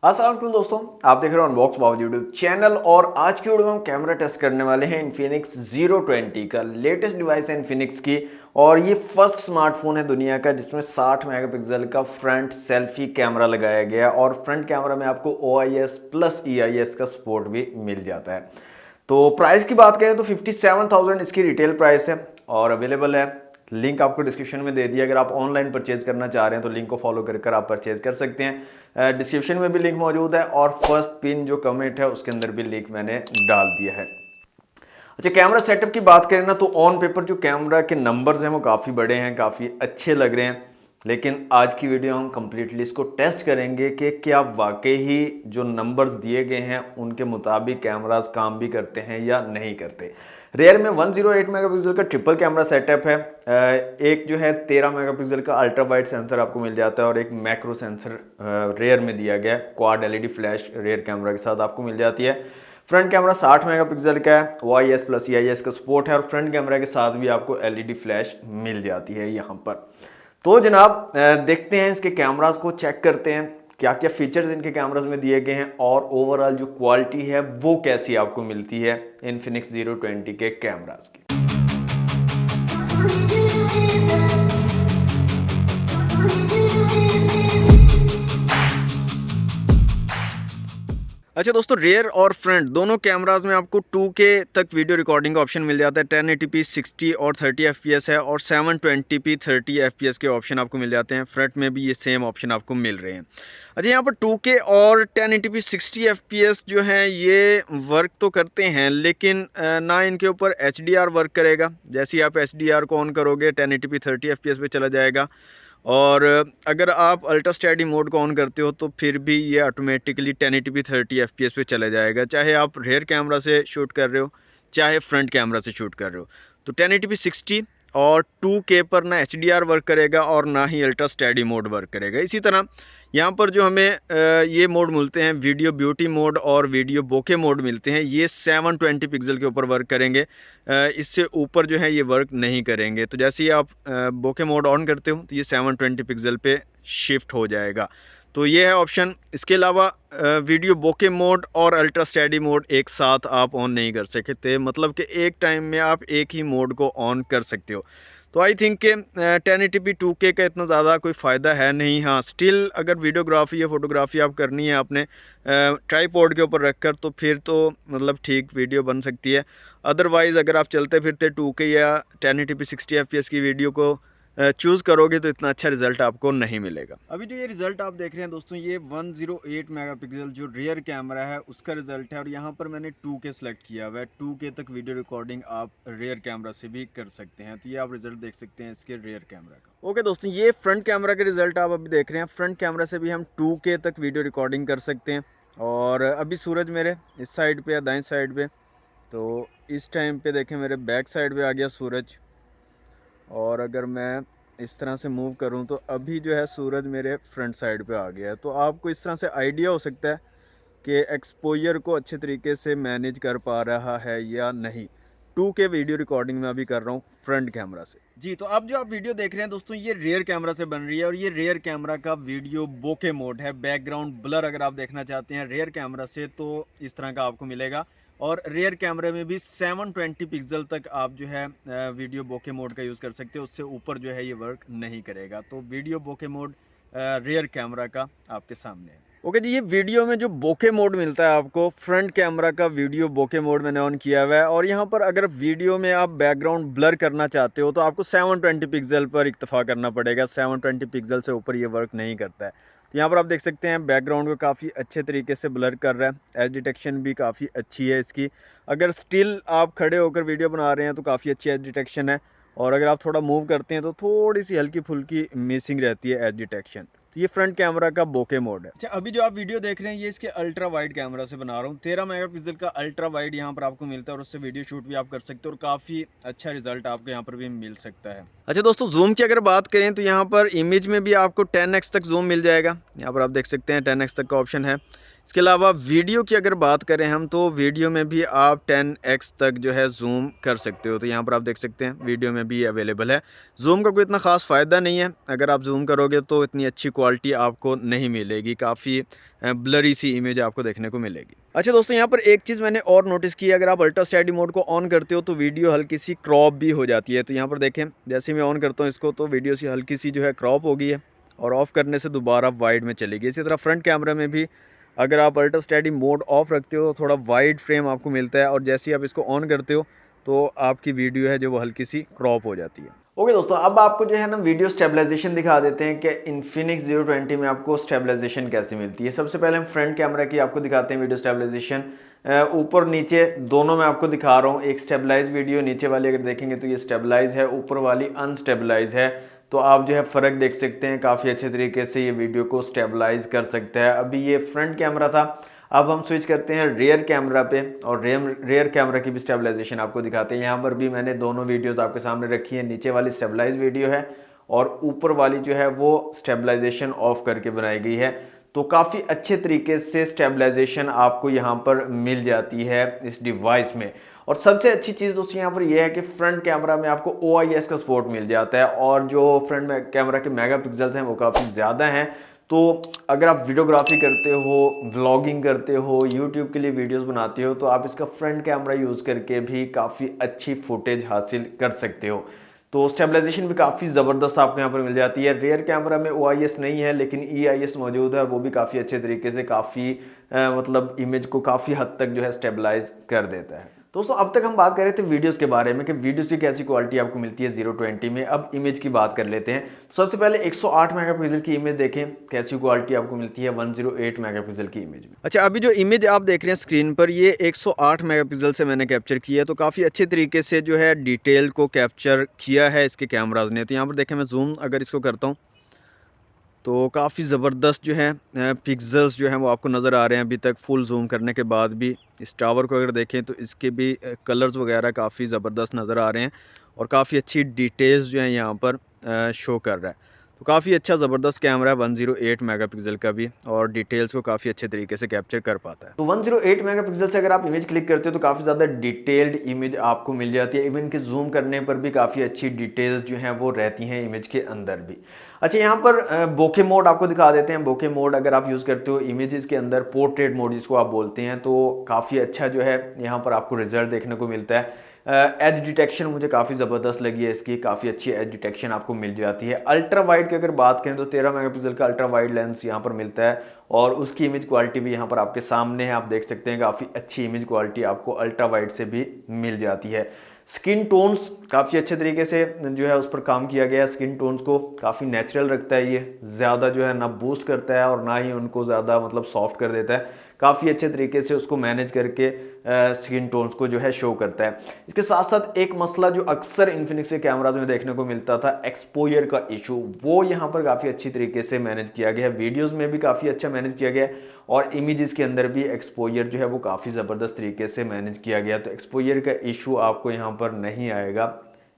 अस्सलाम वालेकुम दोस्तों, आप देख रहे हो अनबॉक्स बाबू यूट्यूब चैनल। और आज की वीडियो में हम कैमरा टेस्ट करने वाले हैं इन्फिनिक्स Zero 20 का। लेटेस्ट डिवाइस है इन्फिनिक्स की और ये फर्स्ट स्मार्टफोन है दुनिया का जिसमें 60 मेगापिक्सल का फ्रंट सेल्फी कैमरा लगाया गया है और फ्रंट कैमरा में आपको OIS प्लस EIS का सपोर्ट भी मिल जाता है। तो प्राइस की बात करें तो 57,000 इसकी रिटेल प्राइस है और अवेलेबल है। लिंक आपको डिस्क्रिप्शन में दे दिया। अगर आप ऑनलाइन परचेज करना चाह रहे हैं तो लिंक को फॉलो कर आप परचेज कर सकते हैं। डिस्क्रिप्शन में भी लिंक मौजूद है और फर्स्ट पिन जो कमेंट है उसके अंदर भी लिंक मैंने डाल दिया है। अच्छा, कैमरा सेटअप की बात करें ना तो ऑन पेपर जो कैमरा के नंबर्स हैं वो काफ़ी बड़े हैं, काफ़ी अच्छे लग रहे हैं। लेकिन आज की वीडियो हम कंप्लीटली इसको टेस्ट करेंगे कि क्या वाकई ही जो नंबर्स दिए गए हैं उनके मुताबिक कैमरास काम भी करते हैं या नहीं करते। रेयर में 108 मेगापिक्सल का ट्रिपल कैमरा सेटअप है। एक जो है 13 मेगापिक्सल का अल्ट्रा वाइड सेंसर आपको मिल जाता है और एक मैक्रो सेंसर रेयर में दिया गया है। Quad LED flash rare camera के साथ आपको मिल जाती है। फ्रंट कैमरा 60 मेगापिक्सल का है, OIS प्लस EIS का सपोर्ट है और फ्रंट कैमरा के साथ भी आपको LED फ्लैश मिल जाती है यहाँ पर। तो जनाब देखते हैं इसके कैमरास को, चेक करते हैं क्या क्या फीचर्स इनके कैमरास में दिए गए हैं और ओवरऑल जो क्वालिटी है वो कैसी आपको मिलती है इन्फिनिक्स Zero 20 के कैमरास की। अच्छा दोस्तों, रेयर और फ्रंट दोनों कैमराज में आपको 2K तक वीडियो रिकॉर्डिंग का ऑप्शन मिल जाता है। 1080p 60 और 30 FPS है और 720p 30 FPS के ऑप्शन आपको मिल जाते हैं। फ्रंट में भी ये सेम ऑप्शन आपको मिल रहे हैं। अच्छा, यहाँ पर 2K और 1080p 60 FPS जो है ये वर्क तो करते हैं लेकिन ना इनके ऊपर HDR वर्क करेगा। जैसे ही आप HDR को ऑन करोगे 1080p 30 FPS पे चला जाएगा और अगर आप अल्ट्रा स्टडी मोड को ऑन करते हो तो फिर भी ये ऑटोमेटिकली 1080p 30 FPS पे चला जाएगा, चाहे आप रेयर कैमरा से शूट कर रहे हो चाहे फ्रंट कैमरा से शूट कर रहे हो। तो 1080p 60 और 2K पर ना HDR वर्क करेगा और ना ही अल्ट्रा स्टडी मोड वर्क करेगा। इसी तरह यहाँ पर जो हमें ये मोड मिलते हैं, वीडियो ब्यूटी मोड और वीडियो बोके मोड मिलते हैं, ये 720 पिक्सल के ऊपर वर्क करेंगे। इससे ऊपर जो है ये वर्क नहीं करेंगे। तो जैसे ही आप बोके मोड ऑन करते हो तो ये 720 पिक्सल पे शिफ्ट हो जाएगा। तो ये है ऑप्शन। इसके अलावा वीडियो बोके मोड और अल्ट्रा स्टडी मोड एक साथ आप ऑन नहीं कर सकते, मतलब कि एक टाइम में आप एक ही मोड को ऑन कर सकते हो। तो आई थिंक कि 1080p 2K का इतना ज़्यादा कोई फ़ायदा है नहीं। हाँ, स्टिल अगर वीडियोग्राफी या फोटोग्राफी आप करनी है आपने ट्राईपॉड के ऊपर रखकर तो फिर तो मतलब ठीक वीडियो बन सकती है। अदरवाइज़ अगर आप चलते फिरते 2K या 1080p 60 FPS की वीडियो को चूज़ करोगे तो इतना अच्छा रिजल्ट आपको नहीं मिलेगा। अभी जो ये रिजल्ट आप देख रहे हैं दोस्तों, ये 108 मेगापिक्सल जो रियर कैमरा है उसका रिजल्ट है और यहाँ पर मैंने 2K सेलेक्ट किया हुआ है। 2K तक वीडियो रिकॉर्डिंग आप रेयर कैमरा से भी कर सकते हैं। तो ये आप रिजल्ट देख सकते हैं इसके रेयर कैमरा का। ओके दोस्तों, ये फ्रंट कैमरा के रिजल्ट आप अभी देख रहे हैं। फ्रंट कैमरा से भी हम 2K तक वीडियो रिकॉर्डिंग कर सकते हैं। और अभी सूरज मेरे इस साइड पे है, दाएं साइड पे, तो इस टाइम पे देखें मेरे बैक साइड पे आ गया सूरज। और अगर मैं इस तरह से मूव करूं तो अभी जो है सूरज मेरे फ्रंट साइड पे आ गया है। तो आपको इस तरह से आइडिया हो सकता है कि एक्सपोजर को अच्छे तरीके से मैनेज कर पा रहा है या नहीं। 2K वीडियो रिकॉर्डिंग में अभी कर रहा हूँ फ्रंट कैमरा से। जी, तो अब जो आप वीडियो देख रहे हैं दोस्तों, ये रेयर कैमरा से बन रही है और ये रेयर कैमरा का वीडियो बोके मोड है। बैकग्राउंड ब्लर अगर आप देखना चाहते हैं रेयर कैमरा से तो इस तरह का आपको मिलेगा। और रेयर कैमरे में भी 720 पिक्सल तक आप जो है वीडियो बोके मोड का यूज़ कर सकते हो। उससे ऊपर जो है ये वर्क नहीं करेगा। तो वीडियो बोके मोड रेयर कैमरा का आपके सामने है। ओके जी, ये वीडियो में जो बोके मोड मिलता है आपको, फ्रंट कैमरा का वीडियो बोके मोड मैंने ऑन किया हुआ है। और यहाँ पर अगर वीडियो में आप बैकग्राउंड ब्लर करना चाहते हो तो आपको 720 पिक्सल पर इक्तफा करना पड़ेगा। 720 पिक्सल से ऊपर ये वर्क नहीं करता है। तो यहाँ पर आप देख सकते हैं बैकग्राउंड को काफ़ी अच्छे तरीके से ब्लर कर रहा है। एज डिटेक्शन भी काफ़ी अच्छी है इसकी। अगर स्टिल आप खड़े होकर वीडियो बना रहे हैं तो काफ़ी अच्छी एज डिटेक्शन है और अगर आप थोड़ा मूव करते हैं तो थोड़ी सी हल्की फुल्की मिसिंग रहती है एज डिटेक्शन। तो ये फ्रंट कैमरा का बोके मोड है। अच्छा, अभी जो आप वीडियो देख रहे हैं ये इसके अल्ट्रा वाइड कैमरा से बना रहा हूँ। 13 मेगापिक्सल का अल्ट्रा वाइड यहाँ पर आपको मिलता है और उससे वीडियो शूट भी आप कर सकते हो और काफ़ी अच्छा रिजल्ट आपको यहाँ पर भी मिल सकता है। अच्छा दोस्तों, जूम की अगर बात करें तो यहाँ पर इमेज में भी आपको 10x तक जूम मिल जाएगा। यहाँ पर आप देख सकते हैं 10x तक का ऑप्शन है। इसके अलावा वीडियो की अगर बात करें हम, तो वीडियो में भी आप 10x तक जो है ज़ूम कर सकते हो। तो यहाँ पर आप देख सकते हैं वीडियो में भी ये अवेलेबल है। ज़ूम का कोई इतना ख़ास फ़ायदा नहीं है, अगर आप ज़ूम करोगे तो इतनी अच्छी क्वालिटी आपको नहीं मिलेगी, काफ़ी ब्लरी सी इमेज आपको देखने को मिलेगी। अच्छा दोस्तों, यहाँ पर एक चीज़ मैंने और नोटिस की है, अगर आप अल्ट्रा स्टडी मोड को ऑन करते हो तो वीडियो हल्की सी क्रॉप भी हो जाती है। तो यहाँ पर देखें, जैसे मैं ऑन करता हूँ इसको, तो वीडियो सी हल्की सी जो है क्रॉप हो गई है और ऑफ़ करने से दोबारा वाइड में चली गई। इसी तरह फ्रंट कैमरा में भी अगर आप अल्ट्रा स्टडी मोड ऑफ रखते हो तो थोड़ा वाइड फ्रेम आपको मिलता है, और जैसे ही आप इसको ऑन करते हो तो आपकी वीडियो है जो वो हल्की सी क्रॉप हो जाती है। ओके दोस्तों, अब आपको जो है ना वीडियो स्टेबलाइजेशन दिखा देते हैं कि इन्फिनिक्स 020 में आपको स्टेबलाइजेशन कैसे मिलती है। सबसे पहले हम फ्रंट कैमरा की आपको दिखाते हैं वीडियो स्टेबलाइजेशन। ऊपर नीचे दोनों में आपको दिखा रहा हूँ। एक स्टेबलाइज वीडियो, नीचे वाली अगर देखेंगे तो ये स्टेबलाइज है, ऊपर वाली अनस्टेबलाइज है। तो आप जो है फ़र्क देख सकते हैं, काफ़ी अच्छे तरीके से ये वीडियो को स्टेबलाइज कर सकता है। अभी ये फ्रंट कैमरा था, अब हम स्विच करते हैं रियर कैमरा पे, और रियर कैमरा की भी स्टेबलाइजेशन आपको दिखाते हैं। यहाँ पर भी मैंने दोनों वीडियोस आपके सामने रखी है। नीचे वाली स्टेबलाइज वीडियो है और ऊपर वाली जो है वो स्टेबलाइजेशन ऑफ करके बनाई गई है। तो काफ़ी अच्छे तरीके से स्टेबलाइजेशन आपको यहाँ पर मिल जाती है इस डिवाइस में। और सबसे अच्छी चीज़ दोस्तों यहाँ पर यह है कि फ्रंट कैमरा में आपको OIS का सपोर्ट मिल जाता है, और जो फ्रंट कैमरा के मेगापिक्सल्स हैं वो काफ़ी ज़्यादा हैं। तो अगर आप वीडियोग्राफी करते हो, व्लॉगिंग करते हो, यूट्यूब के लिए वीडियोस बनाते हो, तो आप इसका फ्रंट कैमरा यूज़ करके भी काफ़ी अच्छी फुटेज हासिल कर सकते हो। तो स्टेबलाइजेशन भी काफ़ी ज़बरदस्त आपको यहाँ पर मिल जाती है। रियर कैमरा में OIS नहीं है, लेकिन EIS मौजूद है, वो भी काफ़ी अच्छे तरीके से काफ़ी मतलब इमेज को काफ़ी हद तक जो है स्टेबलाइज कर देता है। दोस्तों, अब तक हम बात कर रहे थे वीडियोस के बारे में कि वीडियोस की कैसी क्वालिटी आपको मिलती है 020 में। अब इमेज की बात कर लेते हैं। तो सबसे पहले 108 मेगापिक्सल की इमेज देखें, कैसी क्वालिटी आपको मिलती है 108 मेगापिक्सल की इमेज में। अच्छा, अभी जो इमेज आप देख रहे हैं स्क्रीन पर, ये 108 मेगापिक्सल से मैंने कैप्चर की है। तो काफ़ी अच्छे तरीके से जो है डिटेल को कैप्चर किया है इसके कैमराज ने। तो यहाँ पर देखें, मैं जूम अगर इसको करता हूँ तो काफ़ी ज़बरदस्त जो है पिक्सेल्स जो हैं वो आपको नज़र आ रहे हैं। अभी तक फुल जूम करने के बाद भी इस टावर को अगर देखें तो इसके भी कलर्स वगैरह काफ़ी ज़बरदस्त नज़र आ रहे हैं, और काफ़ी अच्छी डिटेल्स जो हैं यहाँ पर शो कर रहा है। तो काफ़ी अच्छा ज़बरदस्त कैमरा है 108 मेगापिक्सल का भी, और डिटेल्स को काफ़ी अच्छे तरीके से कैप्चर कर पाता है। तो 108 मेगापिक्सल से अगर आप इमेज क्लिक करते हो तो काफ़ी ज़्यादा डिटेल्ड इमेज आपको मिल जाती है। इवन कि जूम करने पर भी काफ़ी अच्छी डिटेल्स जो हैं वो रहती हैं इमेज के अंदर भी। अच्छा, यहाँ पर बोके मोड आपको दिखा देते हैं। बोके मोड अगर आप यूज़ करते हो इमेजेस के अंदर, पोर्ट्रेट मोड जिसको आप बोलते हैं, तो काफ़ी अच्छा जो है यहाँ पर आपको रिजल्ट देखने को मिलता है। एज डिटेक्शन मुझे काफ़ी ज़बरदस्त लगी है इसकी, काफ़ी अच्छी एज डिटेक्शन आपको मिल जाती है। अल्ट्रा वाइड की अगर बात करें तो 13 मेगापिक्सल का अल्ट्रा वाइड लेंस यहाँ पर मिलता है, और उसकी इमेज क्वालिटी भी यहाँ पर आपके सामने है। आप देख सकते हैं काफ़ी अच्छी इमेज क्वालिटी आपको अल्ट्रा वाइड से भी मिल जाती है। स्किन टोन्स काफ़ी अच्छे तरीके से जो है उस पर काम किया गया है। स्किन टोन्स को काफ़ी नेचुरल रखता है, ये ज़्यादा जो है ना बूस्ट करता है और ना ही उनको ज़्यादा मतलब सॉफ्ट कर देता है। काफ़ी अच्छे तरीके से उसको मैनेज करके स्किन टोन्स को जो है शो करता है। इसके साथ साथ एक मसला जो अक्सर इन्फिनिक्स के कैमराज में देखने को मिलता था, एक्सपोजर का इशू, वो यहाँ पर काफ़ी अच्छी तरीके से मैनेज किया गया है। वीडियोज़ में भी काफ़ी अच्छा मैनेज किया गया है, और इमेजेस के अंदर भी एक्सपोजर जो है वो काफ़ी ज़बरदस्त तरीके से मैनेज किया गया। तो एक्सपोजर का इशू आपको यहाँ पर नहीं आएगा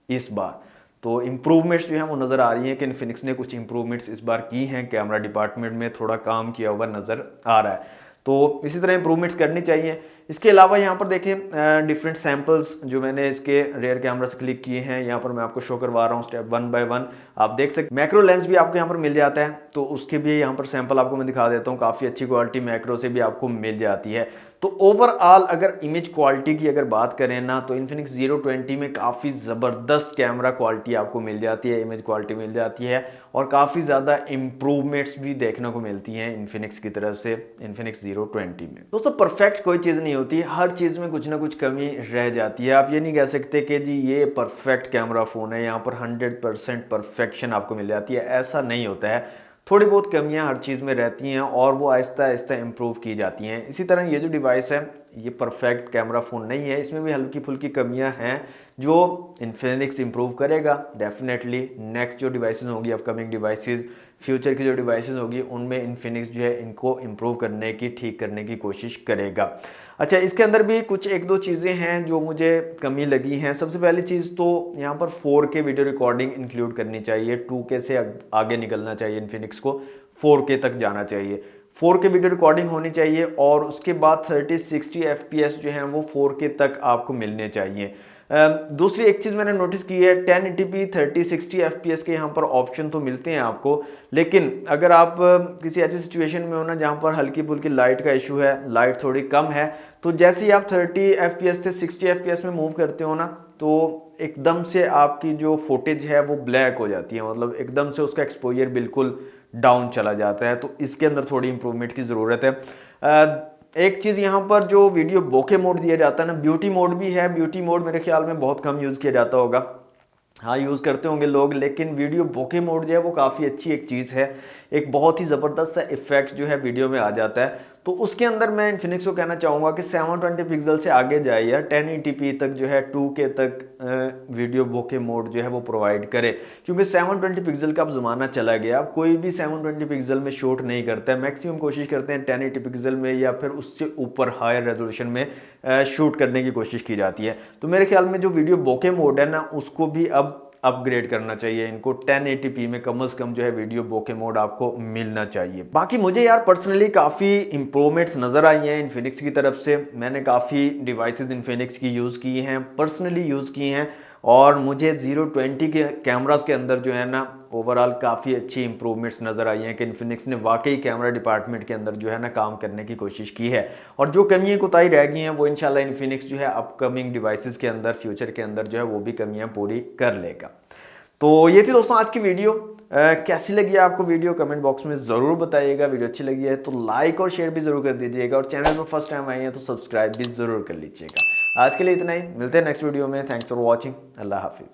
इस बार। तो इम्प्रूवमेंट्स जो है वो नज़र आ रही हैं कि इन्फिनिक्स ने कुछ इम्प्रूवमेंट्स इस बार की हैं, कैमरा डिपार्टमेंट में थोड़ा काम किया हुआ नज़र आ रहा है। तो इसी तरह इम्प्रूवमेंट्स करनी चाहिए। इसके अलावा यहाँ पर देखें डिफरेंट सैम्पल्स जो मैंने इसके रेयर कैमरा से क्लिक किए हैं, यहाँ पर मैं आपको शो करवा रहा हूँ स्टेप 1 बाय 1। आप देख सकते मैक्रो लेंस भी आपको यहाँ पर मिल जाता है, तो उसके भी यहाँ पर सैंपल आपको मैं दिखा देता हूँ। काफ़ी अच्छी क्वालिटी मैक्रो से भी आपको मिल जाती है। तो ओवरऑल अगर इमेज क्वालिटी की अगर बात करें ना, तो इन्फिनिक्स 020 में काफ़ी ज़बरदस्त कैमरा क्वालिटी आपको मिल जाती है, इमेज क्वालिटी मिल जाती है, और काफ़ी ज़्यादा इम्प्रूवमेंट्स भी देखने को मिलती हैं इन्फिनिक्स की तरफ से इन्फिनिक्स 020 में। दोस्तों, परफेक्ट कोई चीज़ नहीं होती, हर चीज़ में कुछ ना कुछ कमी रह जाती है। आप ये नहीं कह सकते कि जी ये परफेक्ट कैमरा फ़ोन है, यहाँ पर 100% परफेक्शन आपको मिल जाती है, ऐसा नहीं होता है। थोड़ी बहुत कमियां हर चीज़ में रहती हैं, और वो आहिस्ता आहिस्ता इम्प्रूव की जाती हैं। इसी तरह ये जो डिवाइस है, ये परफेक्ट कैमरा फ़ोन नहीं है, इसमें भी हल्की फुल्की कमियां हैं जो इन्फिनिक्स इम्प्रूव करेगा डेफिनेटली। नेक्स्ट जो डिवाइसेस होंगी, अपकमिंग डिवाइसेस, फ्यूचर की जो डिवाइसेस होगी, उनमें इन्फिनिक्स जो है इनको इम्प्रूव करने की, ठीक करने की कोशिश करेगा। अच्छा, इसके अंदर भी कुछ एक दो चीज़ें हैं जो मुझे कमी लगी हैं। सबसे पहली चीज़ तो यहाँ पर 4K वीडियो रिकॉर्डिंग इंक्लूड करनी चाहिए, 2K से आगे निकलना चाहिए, इन्फिनिक्स को 4K तक जाना चाहिए। 4K वीडियो रिकॉर्डिंग होनी चाहिए और उसके बाद 30-60 FPS जो हैं वो 4K तक आपको मिलने चाहिए। दूसरी एक चीज़ मैंने नोटिस की है, 1080p 30-60 FPS के यहाँ पर ऑप्शन तो मिलते हैं आपको, लेकिन अगर आप किसी ऐसी सिचुएशन में हो ना जहाँ पर हल्की फुल्की लाइट का इशू है, लाइट थोड़ी कम है, तो जैसे ही आप 30 FPS से 60 FPS में मूव करते हो ना, तो एकदम से आपकी जो फुटेज है वो ब्लैक हो जाती है, मतलब एकदम से उसका एक्सपोजर बिल्कुल डाउन चला जाता है। तो इसके अंदर थोड़ी इंप्रूवमेंट की ज़रूरत है। एक चीज़ यहाँ पर जो वीडियो बोके मोड दिया जाता है ना, ब्यूटी मोड भी है। ब्यूटी मोड मेरे ख्याल में बहुत कम यूज़ किया जाता होगा, हाँ यूज़ करते होंगे लोग, लेकिन वीडियो बोके मोड जो है वो काफ़ी अच्छी एक चीज़ है। एक बहुत ही ज़बरदस्त सा इफेक्ट जो है वीडियो में आ जाता है। तो उसके अंदर मैं इन्फिनिक्स को कहना चाहूँगा कि 720 पिक्सल से आगे जाए यार, 1080p तक जो है 2K तक वीडियो बोके मोड जो है वो प्रोवाइड करे, क्योंकि 720 पिक्सल का अब ज़माना चला गया। अब कोई भी 720 पिक्सल में शूट नहीं करता है, मैक्सिमम कोशिश करते हैं 1080 पिक्सल में या फिर उससे ऊपर हायर रेजोल्यूशन में शूट करने की कोशिश की जाती है। तो मेरे ख्याल में जो वीडियो बोके मोड है ना, उसको भी अब अपग्रेड करना चाहिए इनको। 1080p में कम से कम जो है वीडियो बोके मोड आपको मिलना चाहिए। बाकी मुझे यार पर्सनली काफ़ी इंप्रूवमेंट्स नज़र आई हैं इन्फिनिक्स की तरफ से। मैंने काफ़ी डिवाइसेस इन्फिनिक्स की यूज़ की हैं, पर्सनली यूज़ की हैं, और मुझे 020 के कैमरास के अंदर जो है ना ओवरऑल काफ़ी अच्छी इंप्रूवमेंट्स नज़र आई हैं कि इन्फिनिक्स ने वाकई कैमरा डिपार्टमेंट के अंदर जो है ना काम करने की कोशिश की है। और जो कमियां कोताही रह गई हैं वो इंशाल्लाह इन्फिनिक्स जो है अपकमिंग डिवाइसेस के अंदर, फ्यूचर के अंदर जो है वो भी कमियां पूरी कर लेगा। तो ये थी दोस्तों आज की वीडियो। कैसी लगी आपको वीडियो कमेंट बॉक्स में ज़रूर बताइएगा। वीडियो अच्छी लगी है तो लाइक और शेयर भी ज़रूर कर दीजिएगा, और चैनल पर फर्स्ट टाइम आए हैं तो सब्सक्राइब भी ज़रूर कर लीजिएगा। आज के लिए इतना ही, मिलते हैं नेक्स्ट वीडियो में। Thanks for watching. अल्लाह हाफिज़।